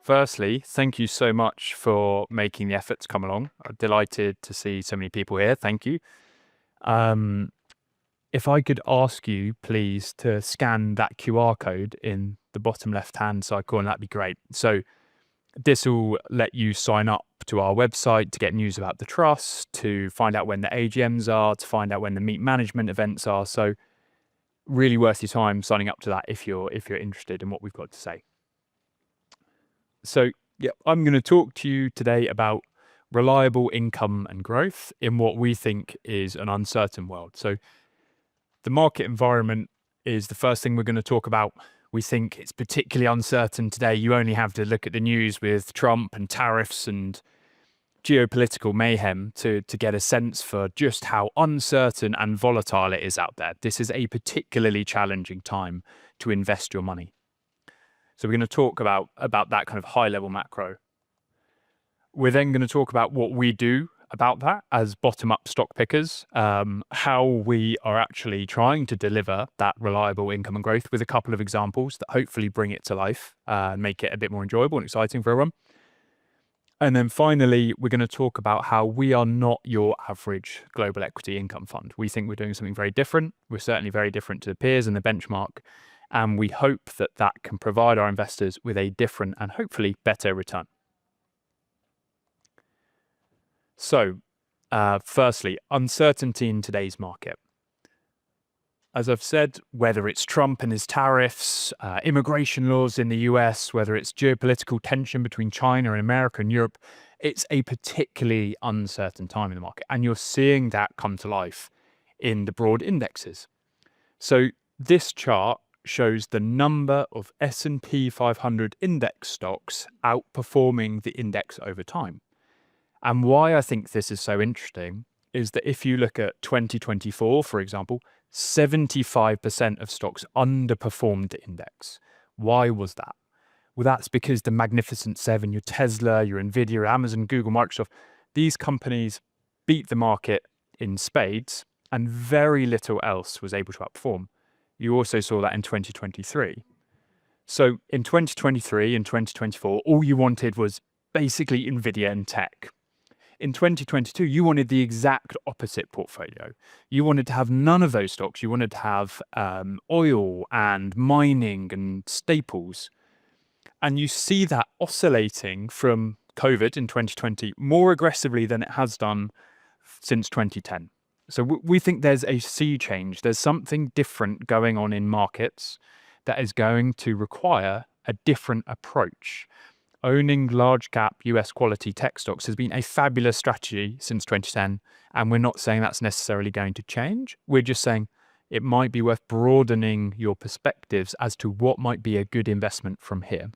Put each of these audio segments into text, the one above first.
Firstly, thank you so much for making the effort to come along. I'm delighted to see so many people here. Thank you. Um, if I could ask you, please, to scan that QR code in the bottom left-hand side corner, that'd be great. So this will let you sign up to our website to get news about the trust, to find out when the AGMs are, to find out when the meet management events are. So really worth your time signing up to that if you're interested in what we've got to say. So yeah, I'm going to talk to you today about reliable income and growth in what we think is an uncertain world. So the market environment is the first thing we're going to talk about. We think it's particularly uncertain today. You only have to look at the news with Trump and tariffs and geopolitical mayhem to get a sense for just how uncertain and volatile it is out there. This is a particularly challenging time to invest your money. So we're going to talk about that kind of high level macro. We're then going to talk about what we do about that as bottom up stock pickers, how we are actually trying to deliver that reliable income and growth with a couple of examples that hopefully bring it to life and make it a bit more enjoyable and exciting for everyone. And then finally, we're going to talk about how we are not your average global equity income fund. We think we're doing something very different. We're certainly very different to the peers and the benchmark. And we hope that that can provide our investors with a different and hopefully better return. So, firstly, uncertainty in today's market. As I've said, whether it's Trump and his tariffs, immigration laws in the US, whether it's geopolitical tension between China and America and Europe, it's a particularly uncertain time in the market. And you're seeing that come to life in the broad indexes. So this chart shows the number of S&P 500 index stocks outperforming the index over time. And why I think this is so interesting is that if you look at 2024, for example, 75% of stocks underperformed the index. Why was that? Well, that's because the Magnificent Seven, your Tesla, your Nvidia, your Amazon, Google, Microsoft, these companies beat the market in spades and very little else was able to outperform. You also saw that in 2023. So in 2023 and 2024, all you wanted was basically Nvidia and tech. In 2022, you wanted the exact opposite portfolio. You wanted to have none of those stocks. You wanted to have oil and mining and staples. And you see that oscillating from COVID in 2020 more aggressively than it has done since 2010. So we think there's a sea change. There's something different going on in markets that is going to require a different approach. Owning large cap US quality tech stocks has been a fabulous strategy since 2010. And we're not saying that's necessarily going to change. We're just saying it might be worth broadening your perspectives as to what might be a good investment from here.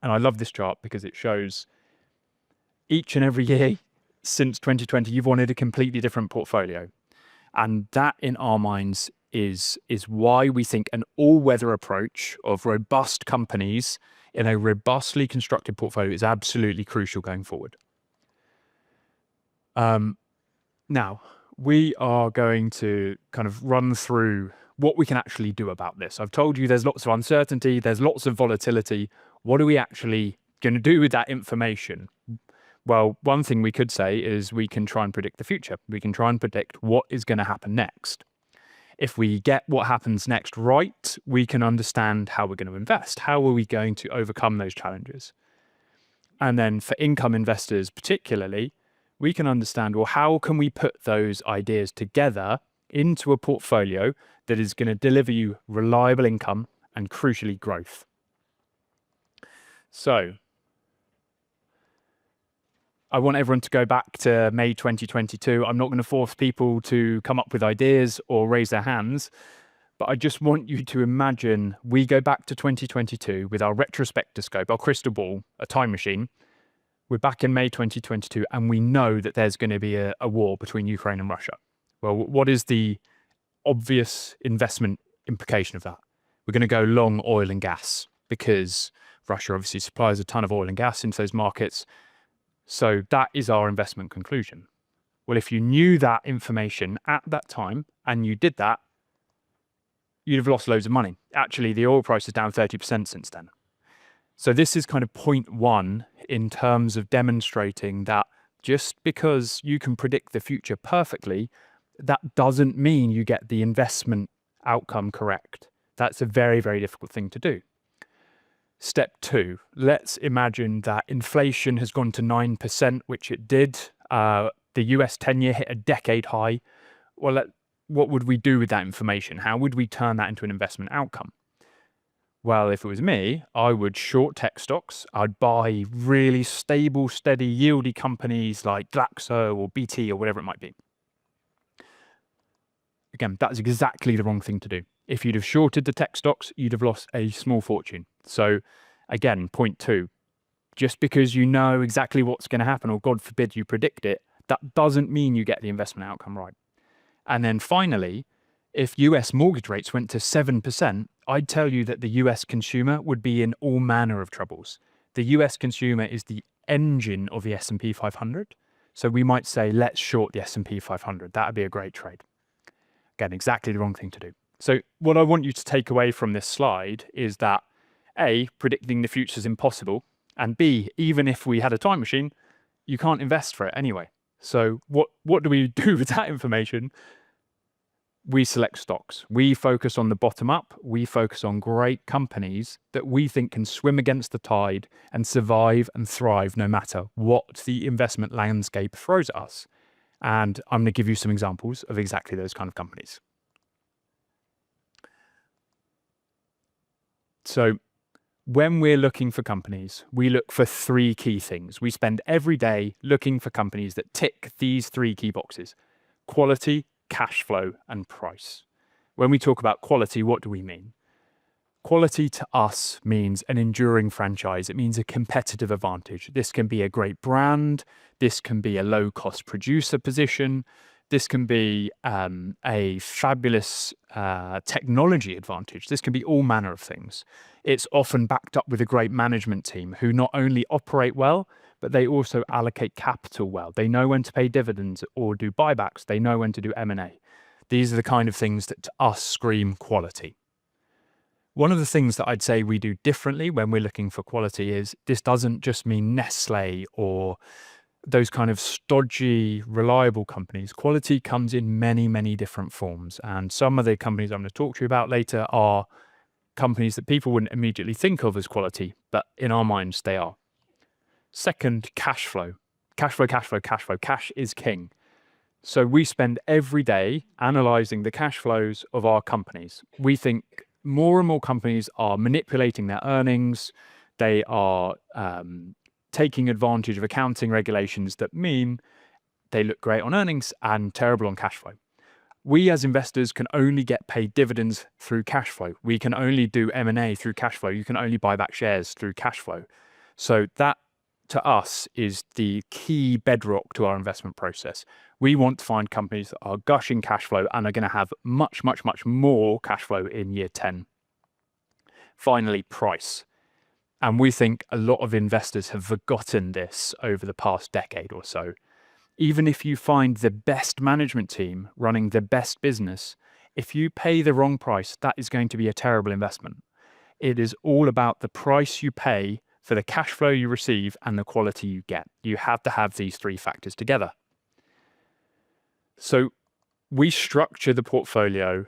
And I love this chart because it shows each and every year since 2020, you've wanted a completely different portfolio. And that in our minds is why we think an all-weather approach of robust companies in a robustly constructed portfolio is absolutely crucial going forward. Now, we are going to kind of run through what we can actually do about this. I've told you there's lots of uncertainty, there's lots of volatility. What are we actually going to do with that information? Well, one thing we could say is we can try and predict the future. We can try and predict what is going to happen next. If we get what happens next right, we can understand how we're going to invest. How are we going to overcome those challenges? And then for income investors particularly, we can understand, well, how can we put those ideas together into a portfolio that is going to deliver you reliable income and crucially growth? So I want everyone to go back to May 2022. I'm not going to force people to come up with ideas or raise their hands, but I just want you to imagine we go back to 2022 with our retrospectoscope, our crystal ball, a time machine. We're back in May 2022 and we know that there's going to be a war between Ukraine and Russia. Well, what is the obvious investment implication of that? We're going to go long oil and gas because Russia obviously supplies a ton of oil and gas into those markets. So that is our investment conclusion. Well, if you knew that information at that time and you did that, you'd have lost loads of money. Actually, the oil price is down 30% since then. So this is kind of point one in terms of demonstrating that just because you can predict the future perfectly, that doesn't mean you get the investment outcome correct. That's a very, very difficult thing to do. Step two, let's imagine that inflation has gone to 9%, which it did. The US 10-year hit a decade high. Well, what would we do with that information? How would we turn that into an investment outcome? Well, if it was me, I would short tech stocks. I'd buy really stable, steady, yieldy companies like Glaxo or BT or whatever it might be. Again, that's exactly the wrong thing to do. If you'd have shorted the tech stocks, you'd have lost a small fortune. So again, point two, just because you know exactly what's going to happen, or God forbid you predict it, that doesn't mean you get the investment outcome right. And then finally, if US mortgage rates went to 7%, I'd tell you that the US consumer would be in all manner of troubles. The US consumer is the engine of the S&P 500. So we might say, let's short the S&P 500. That would be a great trade. Again, exactly the wrong thing to do. So what I want you to take away from this slide is that A, predicting the future is impossible. And B, even if we had a time machine, you can't invest for it anyway. So what do we do with that information? We select stocks. We focus on the bottom up. We focus on great companies that we think can swim against the tide and survive and thrive no matter what the investment landscape throws at us. And I'm going to give you some examples of exactly those kind of companies. So when we're looking for companies, we look for three key things. We spend every day looking for companies that tick these three key boxes: quality, cash flow, and price. When we talk about quality, what do we mean? Quality to us means an enduring franchise. It means a competitive advantage. This can be a great brand. This can be a low-cost producer position. This can be a fabulous technology advantage. This can be all manner of things. It's often backed up with a great management team who not only operate well, but they also allocate capital well. They know when to pay dividends or do buybacks. They know when to do M&A. These are the kind of things that to us scream quality. One of the things that I'd say we do differently when we're looking for quality is this doesn't just mean Nestle or those kind of stodgy, reliable companies. Quality comes in many, many different forms. And some of the companies I'm going to talk to you about later are companies that people wouldn't immediately think of as quality, but in our minds, they are. Second, cash flow. Cash flow, cash flow, cash flow. Cash is king. So we spend every day analyzing the cash flows of our companies. We think more and more companies are manipulating their earnings. They are taking advantage of accounting regulations that mean they look great on earnings and terrible on cash flow. We as investors can only get paid dividends through cash flow. We can only do M&A through cash flow. You can only buy back shares through cash flow. So that to us is the key bedrock to our investment process. We want to find companies that are gushing cash flow and are going to have much, much, much more cash flow in year 10. Finally, price. And we think a lot of investors have forgotten this over the past decade or so. Even if you find the best management team running the best business, if you pay the wrong price, that is going to be a terrible investment. It is all about the price you pay for the cash flow you receive and the quality you get. You have to have these three factors together. So we structure the portfolio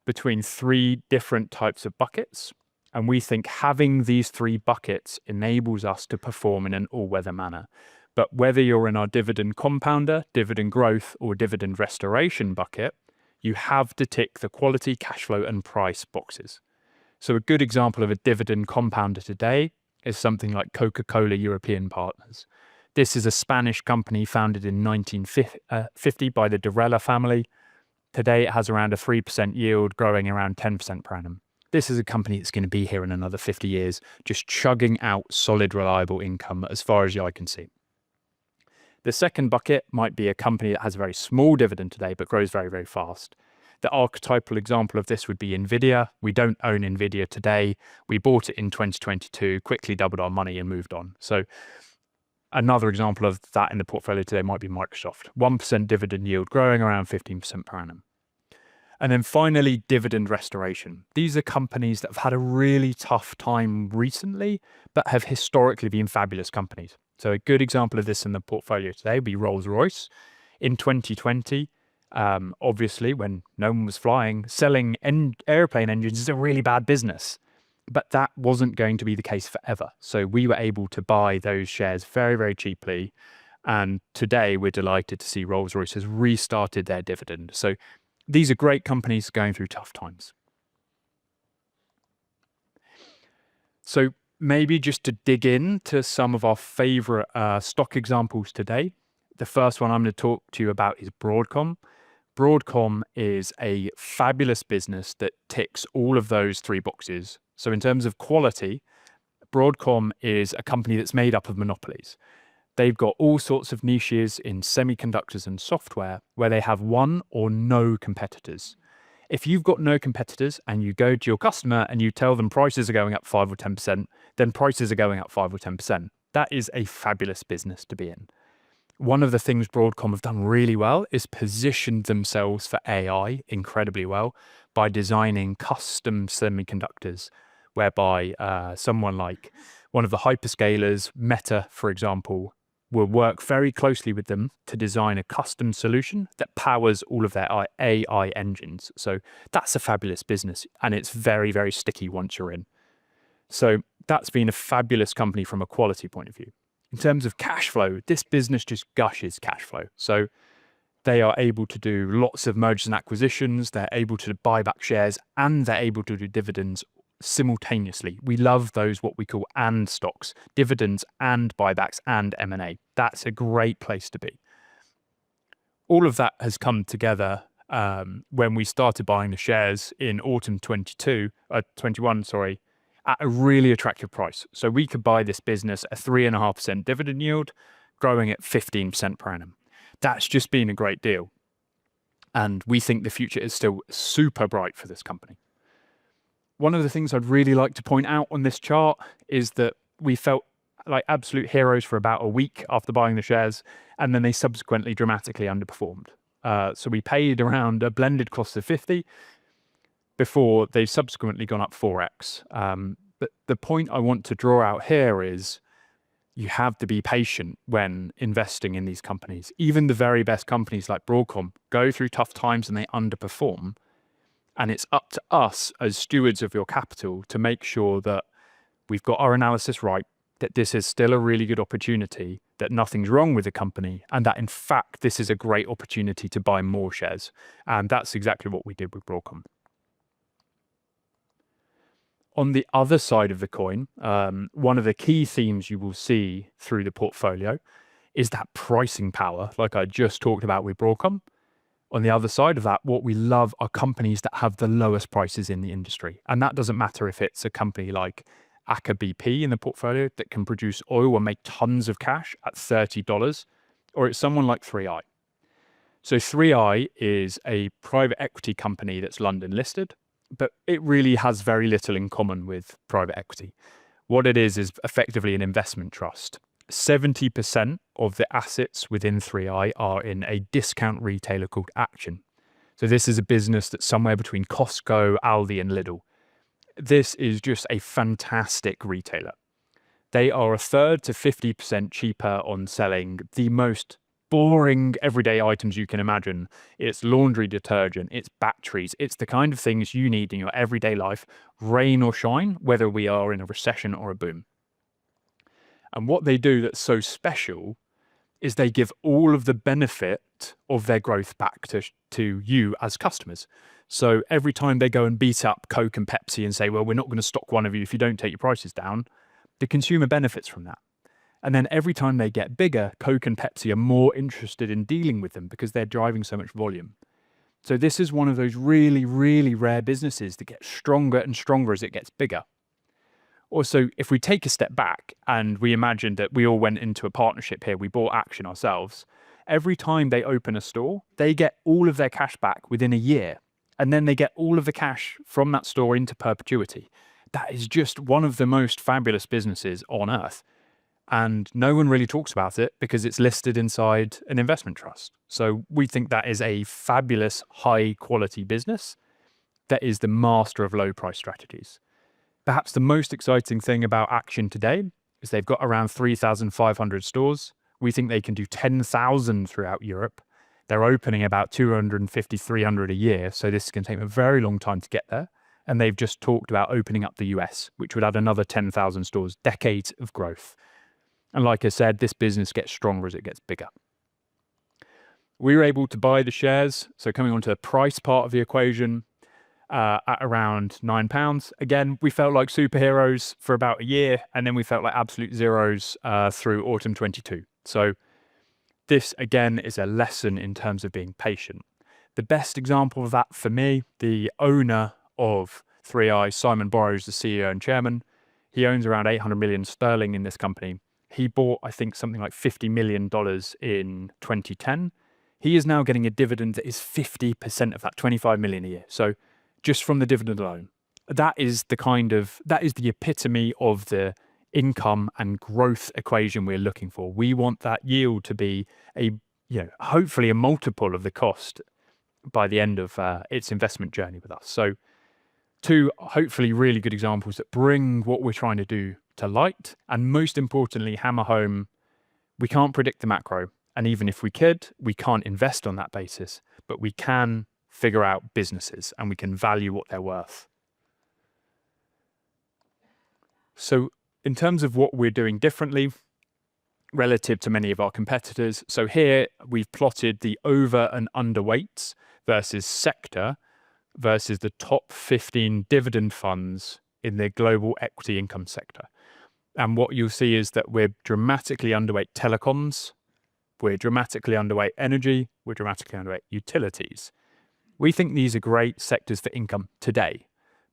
between three different types of buckets. And we think having these three buckets enables us to perform in an all-weather manner. But whether you're in our dividend compounder, dividend growth, or dividend restoration bucket, you have to tick the quality, cash flow, and price boxes. So a good example of a dividend compounder today is something like Coca-Cola European Partners. This is a Spanish company founded in 1950 by the Durella family. Today it has around a 3% yield, growing around 10% per annum. This is a company that's going to be here in another 50 years, just chugging out solid, reliable income as far as the eye can see. The second bucket might be a company that has a very small dividend today, but grows very, very fast. The archetypal example of this would be Nvidia. We don't own Nvidia today. We bought it in 2022, quickly doubled our money and moved on. So another example of that in the portfolio today might be Microsoft. 1% dividend yield, growing around 15% per annum. And then finally, dividend restoration. These are companies that have had a really tough time recently, but have historically been fabulous companies. So a good example of this in the portfolio today would be Rolls-Royce. In 2020, obviously, when no one was flying, selling airplane engines is a really bad business. But that wasn't going to be the case forever. So we were able to buy those shares very, very cheaply. And today we're delighted to see Rolls-Royce has restarted their dividend. So these are great companies going through tough times. So maybe just to dig into some of our favorite stock examples today. The first one I'm going to talk to you about is Broadcom. Broadcom is a fabulous business that ticks all of those three boxes. So in terms of quality, Broadcom is a company that's made up of monopolies. They've got all sorts of niches in semiconductors and software where they have one or no competitors. If you've got no competitors and you go to your customer and you tell them prices are going up 5 or 10%, then prices are going up 5 or 10%. That is a fabulous business to be in. One of the things Broadcom have done really well is positioned themselves for AI incredibly well by designing custom semiconductors, whereby someone like one of the hyperscalers, Meta, for example, will work very closely with them to design a custom solution that powers all of their AI engines. So that's a fabulous business, and it's very, very sticky once you're in. So that's been a fabulous company from a quality point of view. In terms of cash flow, this business just gushes cash flow. So they are able to do lots of mergers and acquisitions. They're able to buy back shares, and they're able to do dividends simultaneously. We love those, what we call and stocks, dividends and buybacks and M&A. That's a great place to be. All of that has come together when we started buying the shares in autumn 21, at a really attractive price. So we could buy this business a 3.5% dividend yield, growing at 15% per annum. That's just been a great deal. And we think the future is still super bright for this company. One of the things I'd really like to point out on this chart is that we felt like absolute heroes for about a week after buying the shares, and then they subsequently dramatically underperformed. So we paid around a blended cost of 50 before they've subsequently gone up 4x. But the point I want to draw out here is you have to be patient when investing in these companies. Even the very best companies like Broadcom go through tough times and they underperform. And it's up to us as stewards of your capital to make sure that we've got our analysis right, that this is still a really good opportunity, that nothing's wrong with the company, and that in fact, this is a great opportunity to buy more shares. And that's exactly what we did with Broadcom. On the other side of the coin, one of the key themes you will see through the portfolio is that pricing power, like I just talked about with Broadcom. On the other side of that, what we love are companies that have the lowest prices in the industry. And that doesn't matter if it's a company like Aker BP in the portfolio that can produce oil and make tons of cash at $30, or it's someone like 3i. So 3i is a private equity company that's London listed, but it really has very little in common with private equity. What it is effectively an investment trust. 70% of the assets within 3i are in a discount retailer called Action. So this is a business that's somewhere between Costco, Aldi, and Lidl. This is just a fantastic retailer. They are a third to 50% cheaper on selling the most boring everyday items you can imagine. It's laundry detergent, it's batteries, it's the kind of things you need in your everyday life, rain or shine, whether we are in a recession or a boom. And what they do that's so special is they give all of the benefit of their growth back to you as customers. So every time they go and beat up Coke and Pepsi and say, well, we're not going to stock one of you if you don't take your prices down, the consumer benefits from that. And then every time they get bigger, Coke and Pepsi are more interested in dealing with them because they're driving so much volume. So this is one of those really, really rare businesses that gets stronger and stronger as it gets bigger. Also, if we take a step back and we imagine that we all went into a partnership here, we bought Action ourselves, every time they open a store, they get all of their cash back within a year. And then they get all of the cash from that store into perpetuity. That is just one of the most fabulous businesses on earth. And no one really talks about it because it's listed inside an investment trust. So we think that is a fabulous, high quality business that is the master of low price strategies. Perhaps the most exciting thing about Action today is they've got around 3,500 stores. We think they can do 10,000 throughout Europe. They're opening about 250, 300 a year. So this can take a very long time to get there. And they've just talked about opening up the US, which would add another 10,000 stores, decades of growth. And like I said, this business gets stronger as it gets bigger. We were able to buy the shares. So coming on to the price part of the equation, at around £9. Again, we felt like superheroes for about a year, and then we felt like absolute zeros through autumn 22. So this, again, is a lesson in terms of being patient. The best example of that for me, the owner of 3i, Simon Borrows, the CEO and chairman, he owns around 800 million sterling in this company. He bought, I think, something like $50 million in 2010. He is now getting a dividend that is 50% of that, 25 million a year. So just from the dividend alone, that is the epitome of the income and growth equation we're looking for. We want that yield to be hopefully a multiple of the cost by the end of its investment journey with us. So two hopefully really good examples that bring what we're trying to do to light, and most importantly, hammer home, we can't predict the macro. And even if we could, we can't invest on that basis, but we can figure out businesses and we can value what they're worth. So in terms of what we're doing differently relative to many of our competitors, so here we've plotted the over and underweights versus sector versus the top 15 dividend funds in the global equity income sector. And what you'll see is that we're dramatically underweight telecoms, we're dramatically underweight energy, we're dramatically underweight utilities. We think these are great sectors for income today,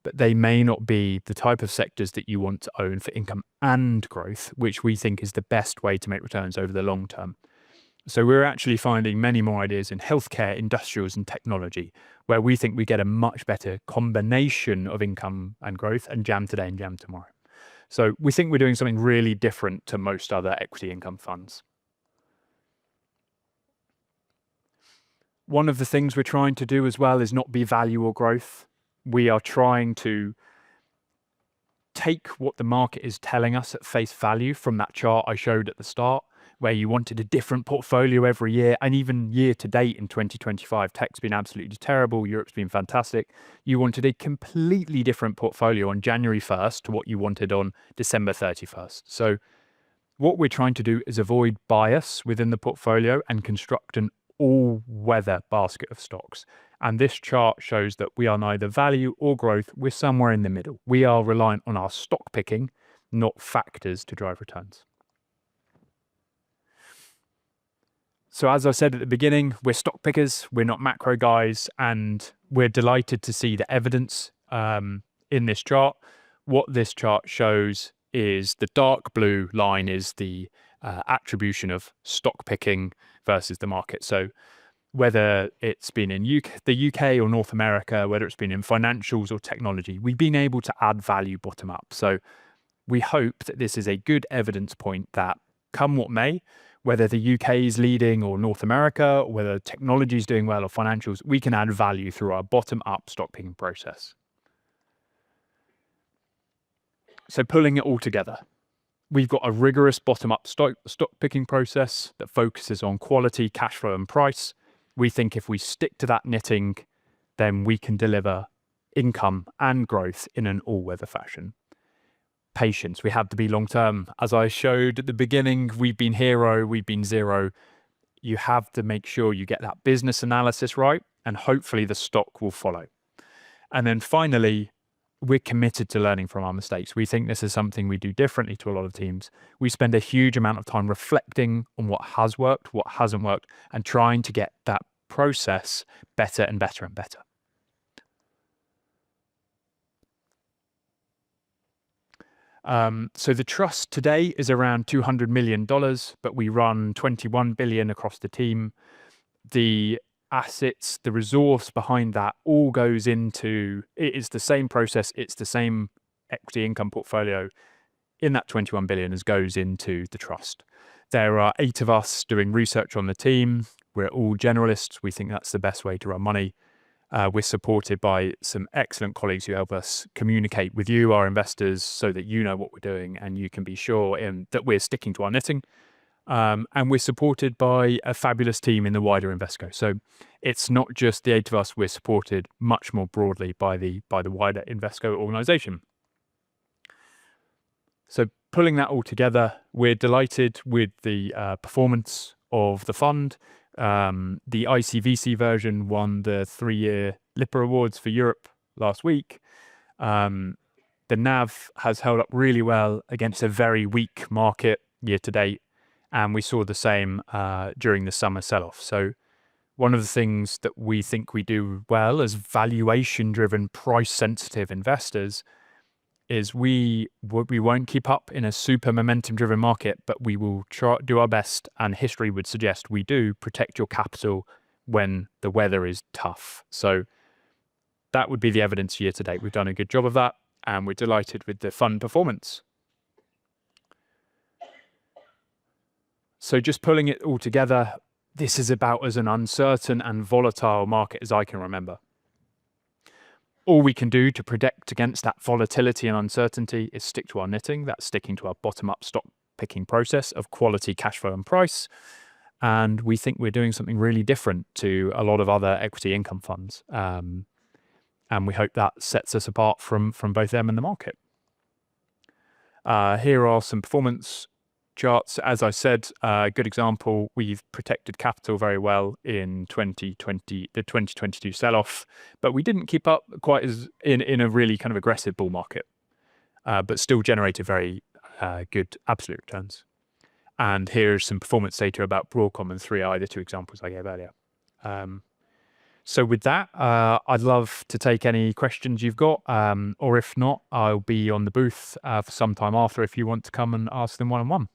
but they may not be the type of sectors that you want to own for income and growth, which we think is the best way to make returns over the long term. So we're actually finding many more ideas in healthcare, industrials, and technology, where we think we get a much better combination of income and growth and jam today and jam tomorrow. So we think we're doing something really different to most other equity income funds. One of the things we're trying to do as well is not be value or growth. We are trying to take what the market is telling us at face value from that chart I showed at the start, where you wanted a different portfolio every year, and even year to date in 2025, tech's been absolutely terrible, Europe's been fantastic. You wanted a completely different portfolio on January 1st to what you wanted on December 31st. So what we're trying to do is avoid bias within the portfolio and construct an all-weather basket of stocks. And this chart shows that we are neither value or growth, we're somewhere in the middle. We are reliant on our stock picking, not factors to drive returns. So as I said at the beginning, we're stock pickers, we're not macro guys, and we're delighted to see the evidence in this chart. What this chart shows is the dark blue line is the attribution of stock picking versus the market. So whether it's been in the UK or North America, whether it's been in financials or technology, we've been able to add value bottom up. So we hope that this is a good evidence point that come what may, whether the UK is leading or North America, or whether technology is doing well or financials, we can add value through our bottom up stock picking process. So pulling it all together, we've got a rigorous bottom-up stock picking process that focuses on quality, cash flow, and price. We think if we stick to that knitting, then we can deliver income and growth in an all-weather fashion. Patience, we have to be long-term. As I showed at the beginning, we've been hero, we've been zero. You have to make sure you get that business analysis right, and hopefully the stock will follow. And then finally, we're committed to learning from our mistakes. We think this is something we do differently to a lot of teams. We spend a huge amount of time reflecting on what has worked, what hasn't worked, and trying to get that process better and better and better. So the trust today is around $200 million, but we run 21 billion across the team. The assets, the resource behind that all goes into, it is the same process, it's the same equity income portfolio in that 21 billion goes into the trust. There are 8 of us doing research on the team. We're all generalists. We think that's the best way to run money. We're supported by some excellent colleagues who help us communicate with you, our investors, so that you know what we're doing and you can be sure that we're sticking to our knitting. And we're supported by a fabulous team in the wider Invesco. So it's not just the 8 of us, we're supported much more broadly by the wider Invesco organization. So pulling that all together, we're delighted with the performance of the fund. The ICVC version won the 3-year Lipper Awards for Europe last week. The NAV has held up really well against a very weak market year to date. And we saw the same during the summer sell-off. So one of the things that we think we do well as valuation-driven, price-sensitive investors is we won't keep up in a super momentum-driven market, but we will do our best, and history would suggest we do protect your capital when the weather is tough. So that would be the evidence year to date. We've done a good job of that, and we're delighted with the fund performance. So just pulling it all together, this is about as an uncertain and volatile market as I can remember. All we can do to protect against that volatility and uncertainty is stick to our knitting. That's sticking to our bottom-up stock picking process of quality, cash flow, and price. And we think we're doing something really different to a lot of other equity income funds. And we hope that sets us apart from both them and the market. Here are some performance charts. As I said, a good example, we've protected capital very well in the 2022 sell-off, but we didn't keep up quite as in a really kind of aggressive bull market, but still generated very good absolute returns. And here's some performance data about Broadcom and 3i, the 2 examples I gave earlier. So with that, I'd love to take any questions you've got, or if not, I'll be on the booth for some time after if you want to come and ask them one-on-one.